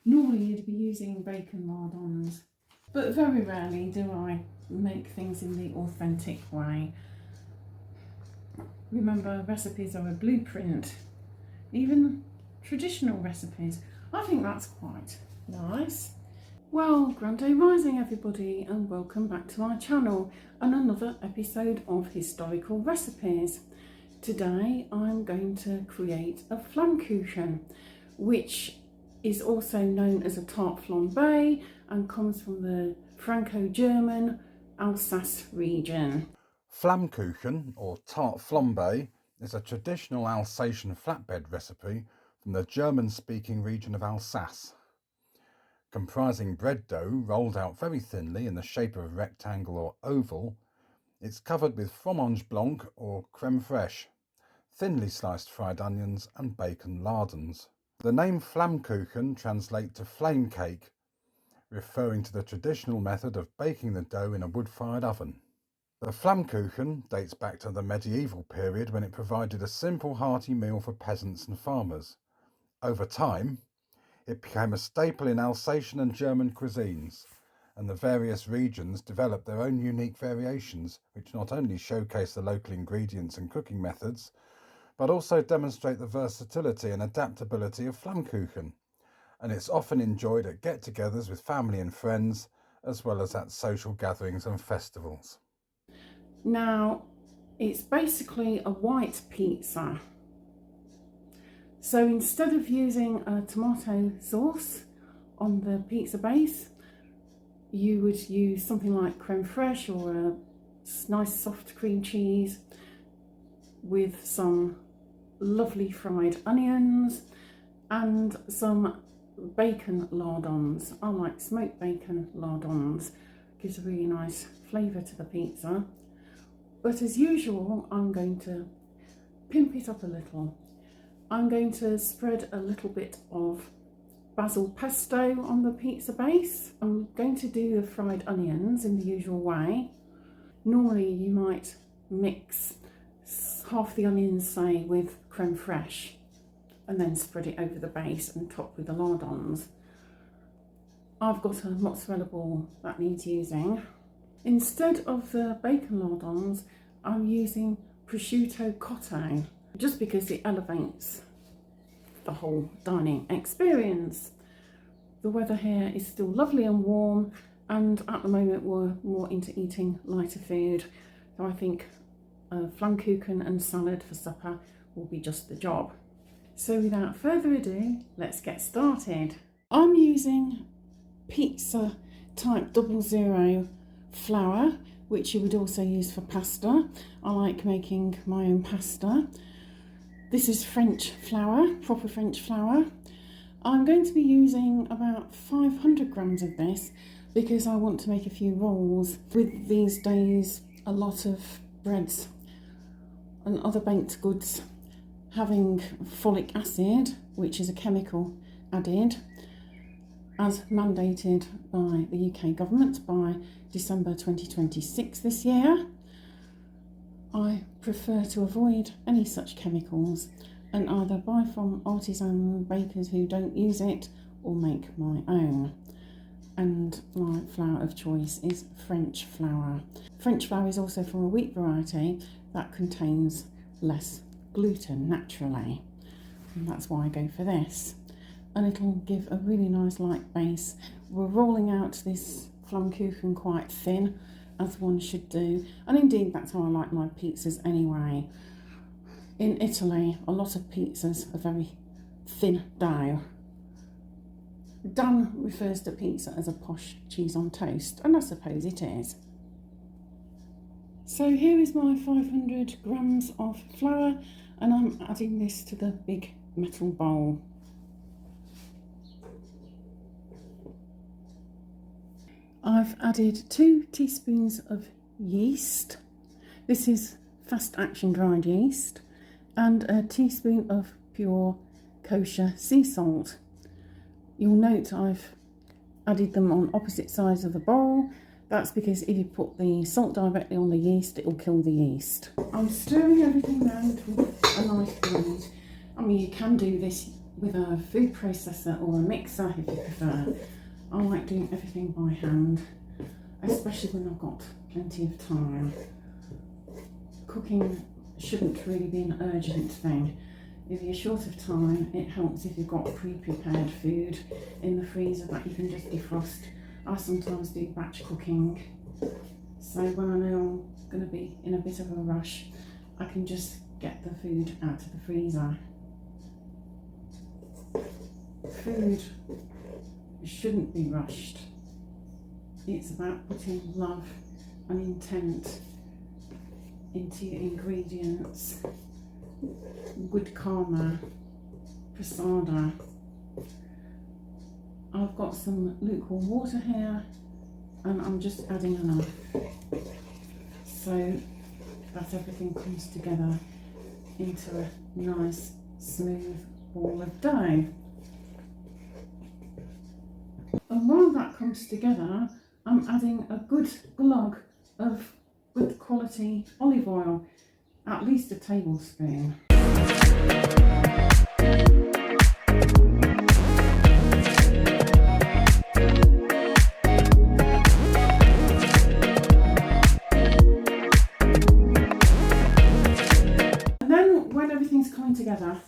Normally you'd be using bacon lardons, but very rarely do I make things in the authentic way. Remember, recipes are a blueprint, even traditional recipes. I think that's quite nice. Well, Grand Day Rising everybody, and welcome back to my channel and another episode of Historical Recipes. Today I'm going to create a Flammkuchen, which is also known as a tarte flambée and comes from the Franco-German Alsace region. Flammkuchen, or tarte flambée, is a traditional Alsatian flatbread recipe from the German-speaking region of Alsace. Comprising bread dough rolled out very thinly in the shape of a rectangle or oval, it's covered with fromage blanc or creme fraiche, thinly sliced fried onions and bacon lardons. The name Flammkuchen translates to flame cake, referring to the traditional method of baking the dough in a wood-fired oven. The Flammkuchen dates back to the medieval period when it provided a simple hearty meal for peasants and farmers. Over time, it became a staple in Alsatian and German cuisines, and the various regions developed their own unique variations, which not only showcase the local ingredients and cooking methods, but also demonstrate the versatility and adaptability of Flammkuchen, and it's often enjoyed at get-togethers with family and friends, as well as at social gatherings and festivals. Now, it's basically a white pizza. So instead of using a tomato sauce on the pizza base, you would use something like creme fraiche or a nice soft cream cheese with some lovely fried onions and some bacon lardons. I like smoked bacon lardons, gives a really nice flavour to the pizza. But as usual, I'm going to pimp it up a little. I'm going to spread a little bit of basil pesto on the pizza base. I'm going to do the fried onions in the usual way. Normally you might mix half the onions, say, with creme fraiche and then spread it over the base and top with the lardons. I've got a mozzarella ball that needs using. Instead of the bacon lardons, I'm using prosciutto cotto, just because it elevates the whole dining experience. The weather here is still lovely and warm, and at the moment we're more into eating lighter food, so I think Flammkuchen and salad for supper will be just the job. So without further ado, let's get started. I'm using pizza type 00 flour, which you would also use for pasta. I like making my own pasta. This is French flour, proper French flour. I'm going to be using about 500 grams of this because I want to make a few rolls. With these days, a lot of breads and other baked goods having folic acid, which is a chemical added, as mandated by the UK government by December 2026 this year. I prefer to avoid any such chemicals and either buy from artisan bakers who don't use it or make my own. And my flour of choice is French flour. French flour is also from a wheat variety that contains less gluten naturally, and that's why I go for this. And it'll give a really nice light base. We're rolling out this Flammkuchen quite thin, as one should do, and indeed that's how I like my pizzas anyway. In Italy, a lot of pizzas are very thin dough. Dan refers to pizza as a posh cheese on toast, and I suppose it is. So here is my 500 grams of flour, and I'm adding this to the big metal bowl. I've added 2 teaspoons of yeast. This is fast action dried yeast, and a teaspoon of pure kosher sea salt. You'll note I've added them on opposite sides of the bowl. That's because if you put the salt directly on the yeast, it will kill the yeast. I'm stirring everything round with a knife blade. I mean, you can do this with a food processor or a mixer if you prefer. I like doing everything by hand, especially when I've got plenty of time. Cooking shouldn't really be an urgent thing. If you're short of time, it helps if you've got pre-prepared food in the freezer that you can just defrost. I sometimes do batch cooking, so when I know I'm going to be in a bit of a rush, I can just get the food out of the freezer. Food shouldn't be rushed. It's about putting love and intent into your ingredients. Good karma, prasada. I've got some lukewarm water here and I'm just adding enough so that everything comes together into a nice smooth ball of dough. And while that comes together, I'm adding a good glug of good quality olive oil, at least a tablespoon. And then when everything's coming together,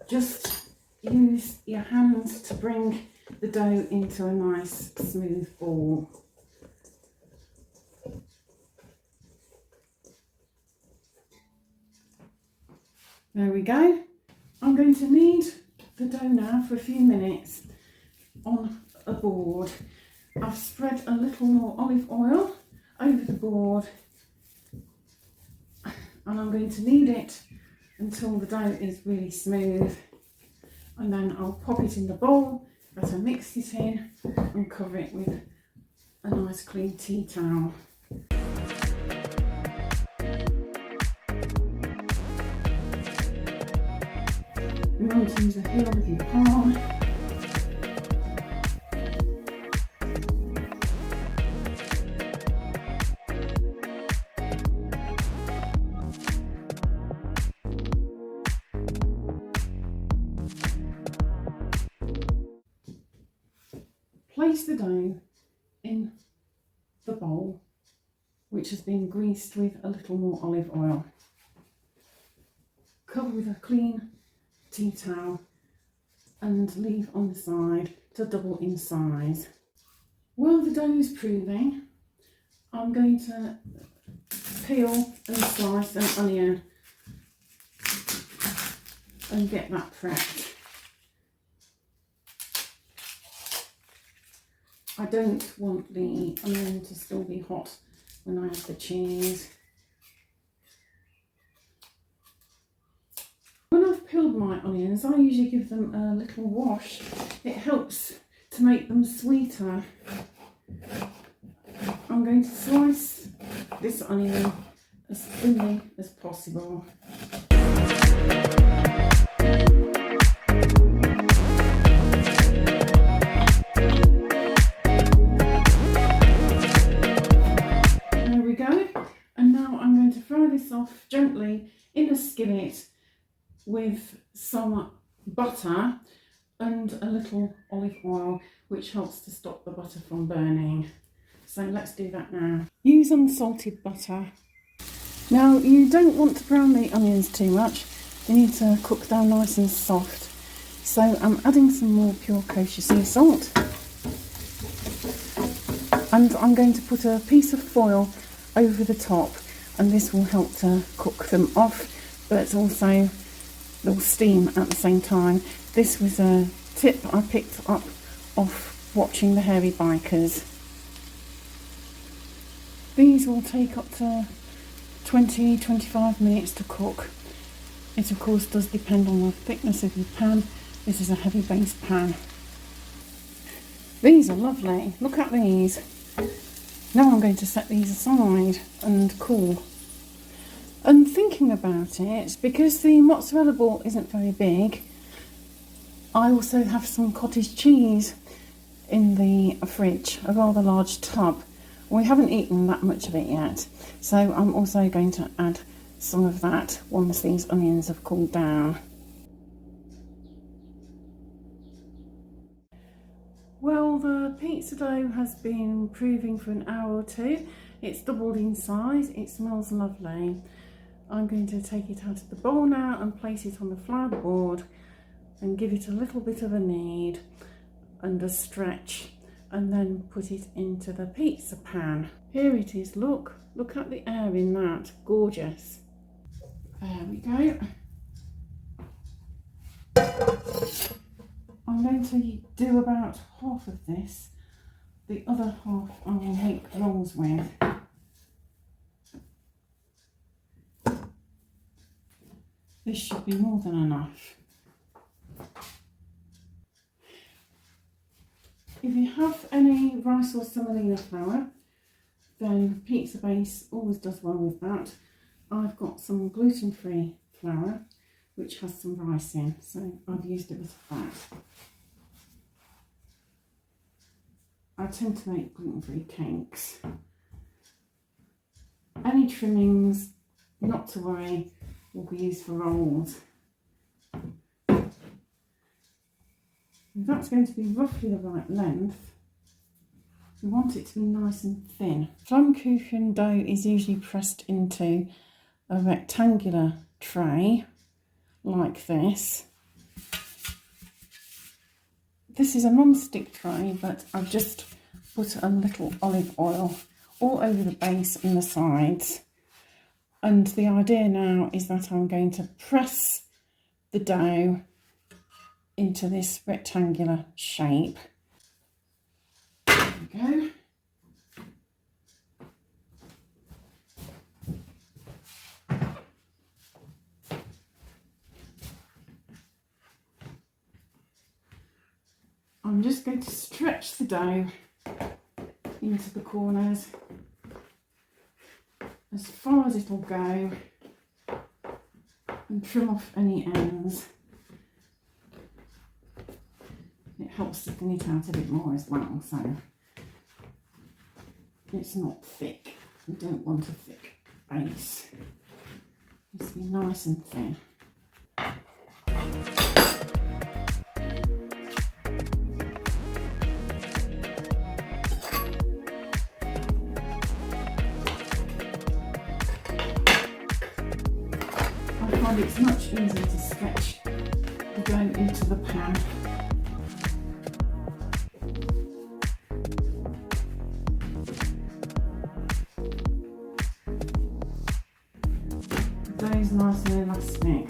just use your hands to bring the dough into a nice smooth ball. There we go. I'm going to knead the dough now for a few minutes on a board. I've spread a little more olive oil over the board and I'm going to knead it until the dough is really smooth, and then I'll pop it in the bowl that I mixed it in and cover it with a nice clean tea towel. You're going to use the heel of your palm. Place the dough in the bowl, which has been greased with a little more olive oil. Cover with a clean tea towel and leave on the side to double in size. While the dough is proving, I'm going to peel and slice an onion and get that prepped. I don't want the onion to still be hot when I add the cheese. When I've peeled my onions, I usually give them a little wash. It helps to make them sweeter. I'm going to slice this onion as thinly as possible. Off gently in a skillet with some butter and a little olive oil, which helps to stop the butter from burning. So let's do that now. Use unsalted butter. Now you don't want to brown the onions too much, they need to cook down nice and soft. So I'm adding some more pure kosher sea salt, and I'm going to put a piece of foil over the top, and this will help to cook them off, but also they'll steam at the same time. This was a tip I picked up off watching the Hairy Bikers. These will take up to 20-25 minutes to cook. It of course does depend on the thickness of your pan. This is a heavy base pan. These are lovely, look at these. Now I'm going to set these aside and cool. And thinking about it, because the mozzarella ball isn't very big, I also have some cottage cheese in the fridge, a rather large tub. We haven't eaten that much of it yet, so I'm also going to add some of that once these onions have cooled down. Well, the pizza dough has been improving for an hour or two. It's doubled in size. It smells lovely. I'm going to take it out of the bowl now and place it on the flour board and give it a little bit of a knead and a stretch, and then put it into the pizza pan. Here it is, look at the air in that, gorgeous. There we go. I'm going to do about half of this. The other half I will make rolls with. This should be more than enough. If you have any rice or semolina flour, then pizza base always does well with that. I've got some gluten-free flour which has some rice in, so I've used it as that. I tend to make gluten-free cakes. Any trimmings, not to worry, will be used for rolls. That's going to be roughly the right length. We want it to be nice and thin. Flammkuchen dough is usually pressed into a rectangular tray like this. This is a non-stick tray, but I've just put a little olive oil all over the base and the sides. And the idea now is that I'm going to press the dough into this rectangular shape. There we go. I'm just going to stretch the dough into the corners as far as it'll go and trim off any ends. It helps to thin it out a bit more as well, so it's not thick. We don't want a thick base. It needs to be nice and thin. I find it's much easier to stretch the dough into the pan. The dough is nice and elastic.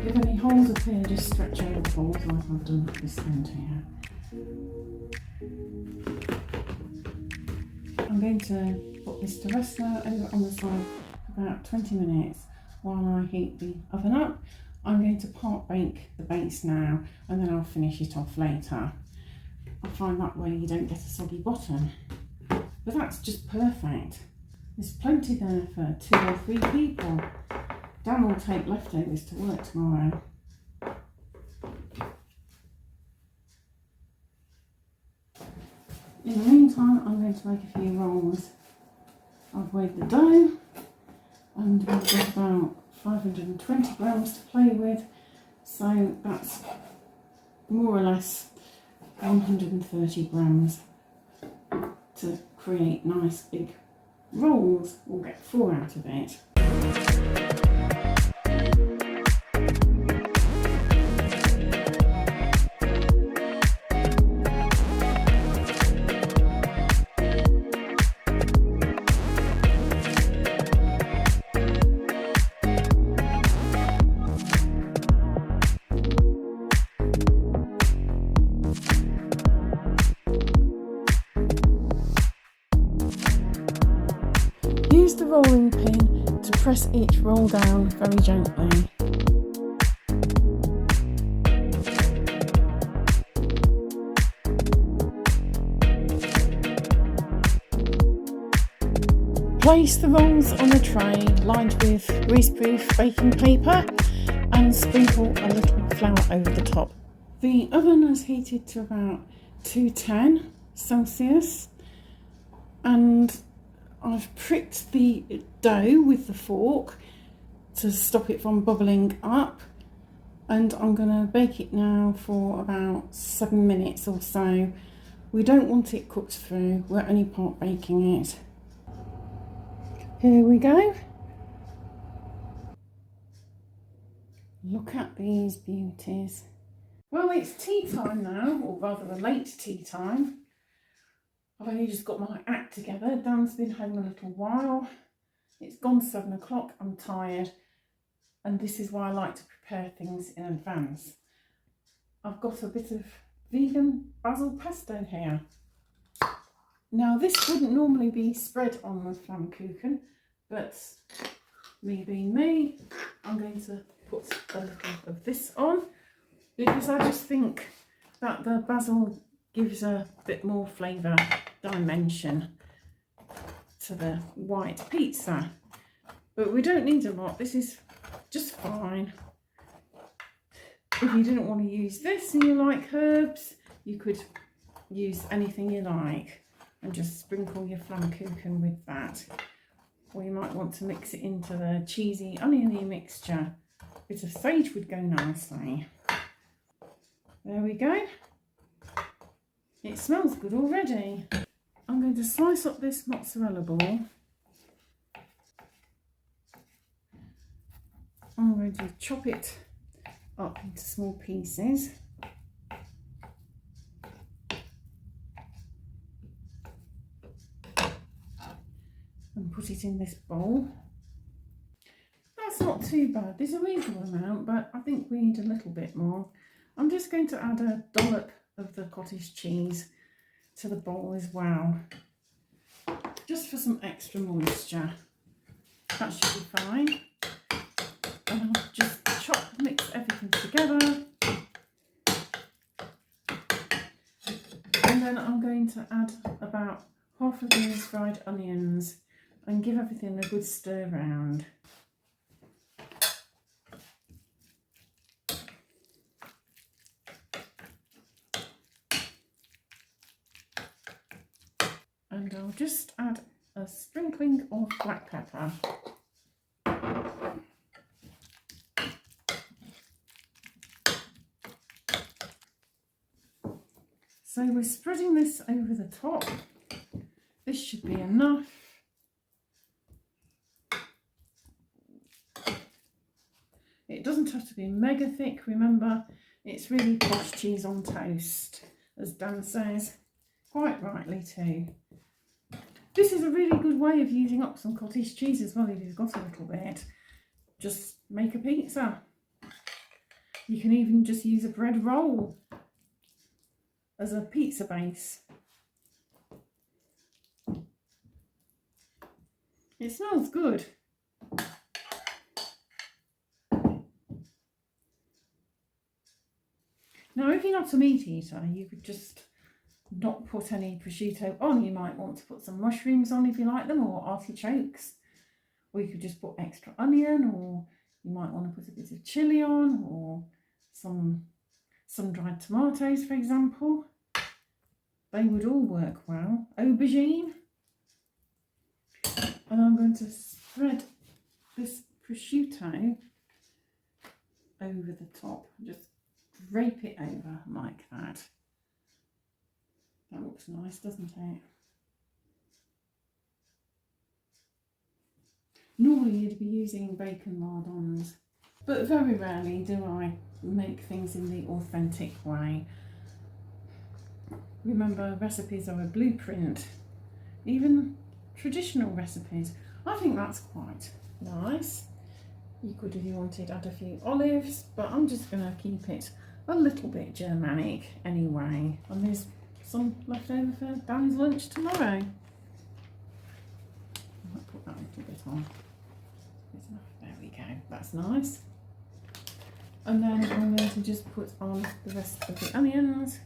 If any holes appear, just stretch over the holes like I've done at this end here. I'm going to put this to rest now over on the side for about 20 minutes while I heat the oven up. I'm going to part bake the base now and then I'll finish it off later. I find that way you don't get a soggy bottom. But that's just perfect. There's plenty there for 2 or 3 people. Dan will take leftovers to work tomorrow. In the meantime, I'm going to make a few rolls. I've weighed the dough and we've got about 520 grams to play with, so that's more or less 130 grams to create nice big rolls. We'll get 4 out of it. Use the rolling pin to press each roll down very gently. Place the rolls on a tray lined with greaseproof baking paper and sprinkle a little flour over the top. The oven is heated to about 210 Celsius, and I've pricked the dough with the fork to stop it from bubbling up, and I'm going to bake it now for about 7 minutes or so. We don't want it cooked through, we're only part baking it. Here we go. Look at these beauties. Well, it's tea time now, or rather a late tea time. I've only just got my act together. Dan's been home a little while. It's gone 7 o'clock, I'm tired. And this is why I like to prepare things in advance. I've got a bit of vegan basil pesto here. Now this wouldn't normally be spread on the Flammkuchen, but me being me, I'm going to put a little of this on because I just think that the basil gives a bit more flavour dimension to the white pizza. But we don't need a lot, this is just fine. If you didn't want to use this and you like herbs, you could use anything you like and just sprinkle your Flammkuchen with that. Or you might want to mix it into the cheesy oniony mixture. A bit of sage would go nicely. There we go. It smells good already. I'm going to slice up this mozzarella ball. I'm going to chop it up into small pieces. And put it in this bowl. That's not too bad. There's a reasonable amount, but I think we need a little bit more. I'm just going to add a dollop of the cottage cheese to the bowl as well, just for some extra moisture. That should be fine. And I'll just mix everything together. And then I'm going to add about half of these fried onions and give everything a good stir round. And I'll just add a sprinkling of black pepper. So we're spreading this over the top. This should be enough. It doesn't have to be mega thick, remember, it's really posh cheese on toast, as Dan says, quite rightly too. This is a really good way of using up some cottage cheese as well if you've got a little bit. Just make a pizza. You can even just use a bread roll as a pizza base. It smells good. Now, if you're not a meat eater, you could just not put any prosciutto on. You might want to put some mushrooms on if you like them, or artichokes. Or you could just put extra onion, or you might want to put a bit of chilli on, or some sun-dried tomatoes, for example. They would all work well. Aubergine. And I'm going to spread this prosciutto over the top. Just drape it over like that. That looks nice, doesn't it? Normally you'd be using bacon lardons, but very rarely do I make things in the authentic way. Remember, recipes are a blueprint. Even traditional recipes. I think that's quite nice. You could, if you wanted, add a few olives, but I'm just going to keep it a little bit Germanic anyway. And there's some left over for Dan's lunch tomorrow. I'll put that a little bit on. There we go, that's nice. And then I'm going to just put on the rest of the onions.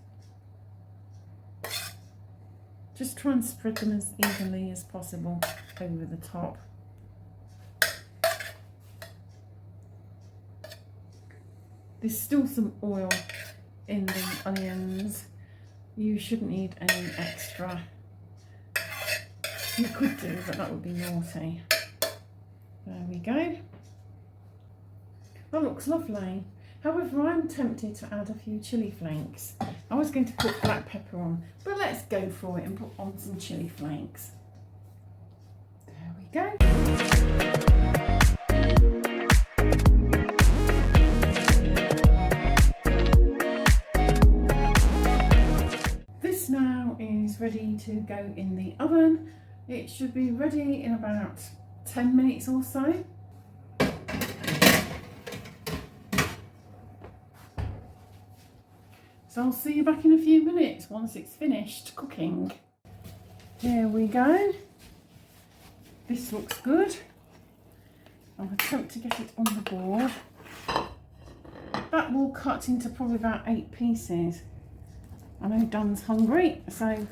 Just try and spread them as evenly as possible over the top. There's still some oil in the onions. You shouldn't need any extra. You could do, but that would be naughty. There we go. That looks lovely. However, I'm tempted to add a few chilli flakes. I was going to put black pepper on, but let's go for it and put on some chilli flakes. There we go. This now is ready to go in the oven. It should be ready in about 10 minutes or so. So I'll see you back in a few minutes once it's finished cooking. Here we go. This looks good. I'll attempt to get it on the board. That will cut into probably about 8 pieces. I know Dan's hungry, so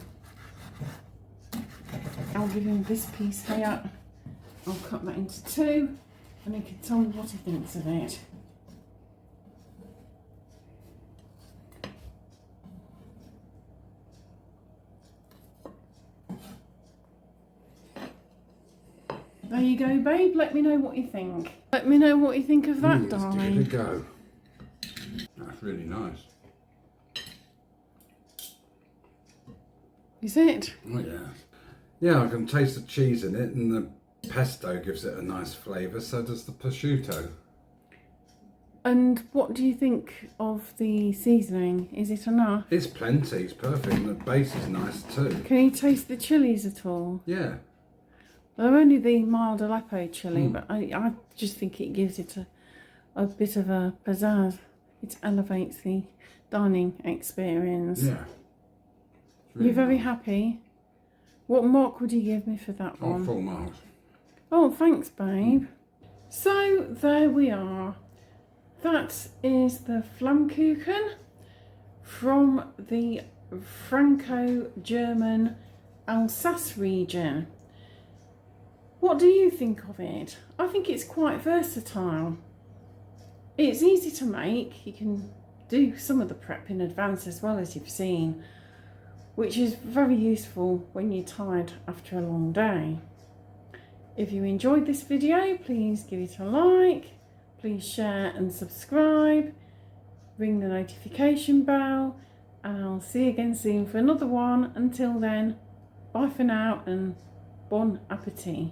I'll give him this piece here. I'll cut that into 2 and he can tell me what he thinks of it. There you go, babe. Let me know what you think. Let me know what you think of that, darling. Let's give it a go. That's really nice. Is it? Oh yeah. Yeah, I can taste the cheese in it, and the pesto gives it a nice flavour, so does the prosciutto. And what do you think of the seasoning? Is it enough? It's plenty, it's perfect, and the base is nice too. Can you taste the chilies at all? Yeah. They're only the mild Aleppo chilli, but I just think it gives it a bit of a pizzazz. It elevates the dining experience. Yeah. Really You're very happy? What mark would you give me for that one? 4 marks. Oh, thanks, babe. So, there we are. That is the Flammkuchen from the Franco-German Alsace region. What do you think of it? I think it's quite versatile. It's easy to make. You can do some of the prep in advance as well, as you've seen, which is very useful when you're tired after a long day. If you enjoyed this video, please give it a like, please share and subscribe, ring the notification bell, and I'll see you again soon for another one. Until then, bye for now and bon appetit.